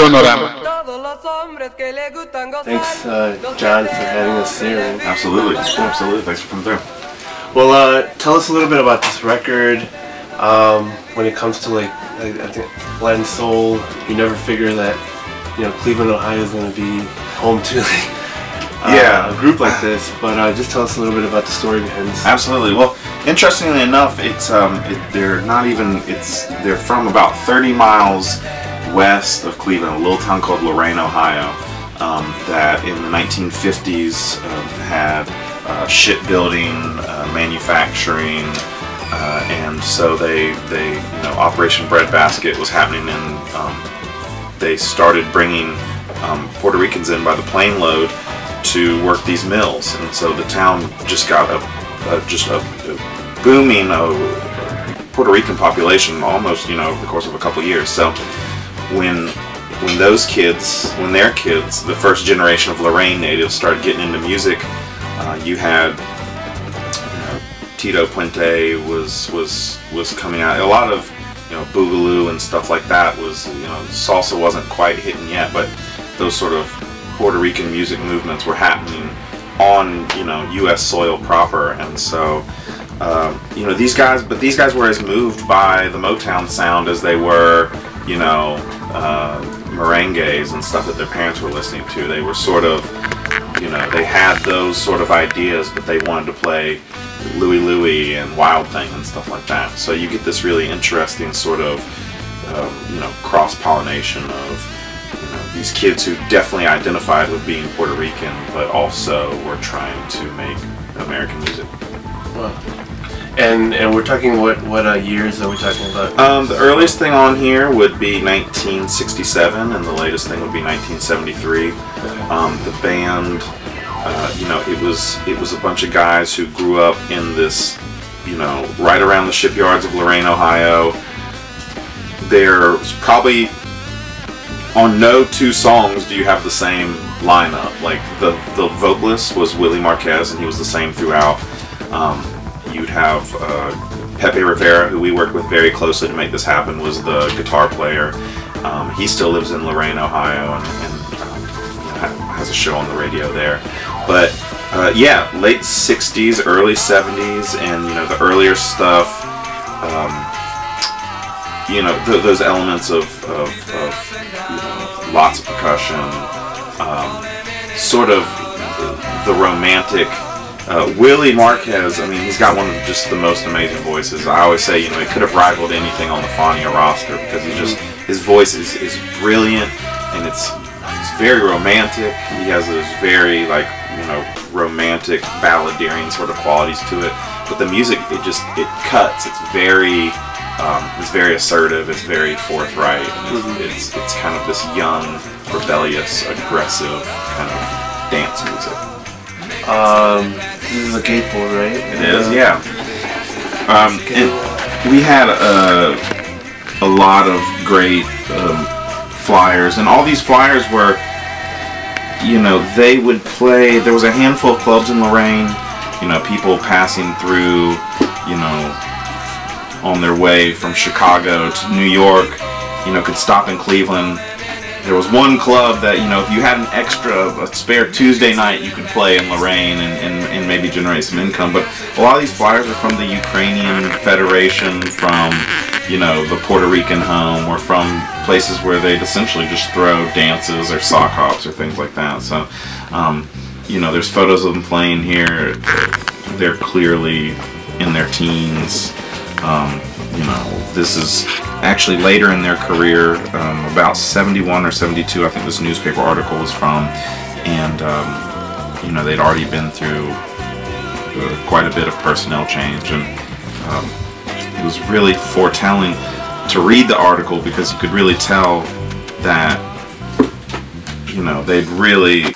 Sonorama. Thanks, John, for having us here. Absolutely, absolutely. Thanks for coming through. Well, tell us a little bit about this record. When it comes to, like, I think Latin soul, you never figure that, you know, Cleveland, Ohio is going to be home to a group like this. But just tell us a little bit about the story behind this. Absolutely. Well, interestingly enough, it's they're from about 30 miles west of Cleveland, a little town called Lorain, Ohio, that in the 1950s had shipbuilding, manufacturing, and so they Operation Breadbasket was happening, and they started bringing Puerto Ricans in by the plane load to work these mills, and so the town just got a booming Puerto Rican population almost, over the course of a couple of years. So when their kids, the first generation of Lorain natives, started getting into music, you had Tito Puente was coming out. A lot of boogaloo and stuff like that was, salsa wasn't quite hitting yet, but those sort of Puerto Rican music movements were happening on U.S. soil proper, and so these guys were as moved by the Motown sound as they were merengues and stuff that their parents were listening to. They were sort of, they had those sort of ideas, but they wanted to play Louie Louie and Wild Thing and stuff like that. So you get this really interesting sort of, cross-pollination of, these kids who definitely identified with being Puerto Rican, but also were trying to make American music. Wow. And we're talking what years are we talking about? The earliest thing on here would be 1967, and the latest thing would be 1973. The band, it was a bunch of guys who grew up in this, right around the shipyards of Lorain, Ohio. There's probably on no two songs do you have the same lineup. Like the vocalist was Willie Marquez, and he was the same throughout. You'd have Pepe Rivera, who we worked with very closely to make this happen, was the guitar player. He still lives in Lorain, Ohio, and has a show on the radio there. But yeah, late 60s, early 70s, and the earlier stuff. Those elements of lots of percussion, sort of the romantic. Willie Marquez, I mean, he's got one of just the most amazing voices. I always say, he could have rivaled anything on the Fania roster, because his voice is brilliant, and it's very romantic. He has those very, romantic balladeering sort of qualities to it. But the music, it cuts. It's very assertive. It's very forthright. And it's kind of this young, rebellious, aggressive kind of dance music. This is a gatefold, right? It is, yeah. And we had a lot of great flyers, and all these flyers were, they would play. There was a handful of clubs in Lorain. People passing through, on their way from Chicago to New York, could stop in Cleveland. There was one club that, if you had a spare Tuesday night, you could play in Lorain and maybe generate some income. But a lot of these flyers are from the Ukrainian Federation, from, the Puerto Rican home, or from places where they'd essentially just throw dances or sock hops or things like that. So, there's photos of them playing here. They're clearly in their teens. This is actually later in their career, about 71 or 72, I think this newspaper article was from, and they'd already been through quite a bit of personnel change, and it was really foretelling to read the article, because you could really tell that they'd really,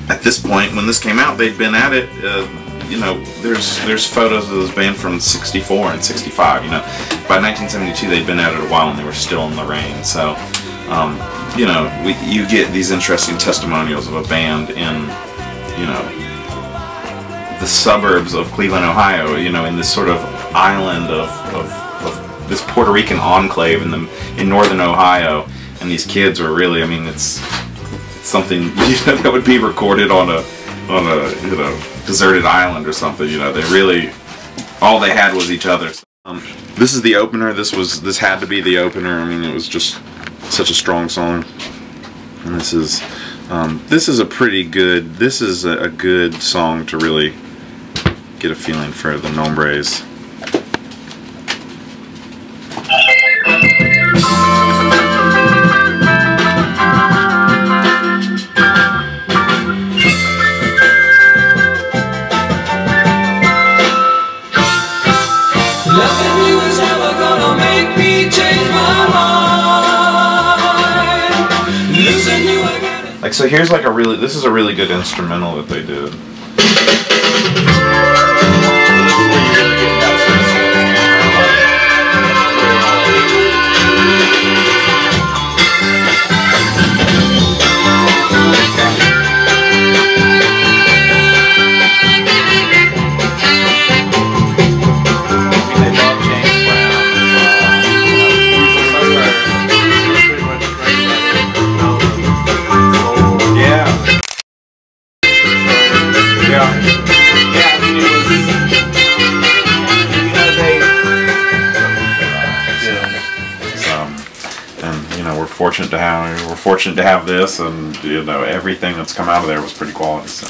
at this point when this came out, they'd been at it. There's photos of this band from 64 and 65. By 1972 they'd been at it a while, and they were still in Lorain. So, you get these interesting testimonials of a band in, the suburbs of Cleveland, Ohio. In this sort of island of this Puerto Rican enclave in northern Ohio, and these kids were really, I mean, it's something that would be recorded on a you know, deserted island or something. You know, they really, all they had was each other. This is the opener. This had to be the opener. I mean, it was just such a strong song. And this is a pretty good. This is a good song to really get a feeling for the nombres. Like, so here's like this is a really good instrumental that they did. We're fortunate to have this, and you know, everything that's come out of there was pretty quality. So.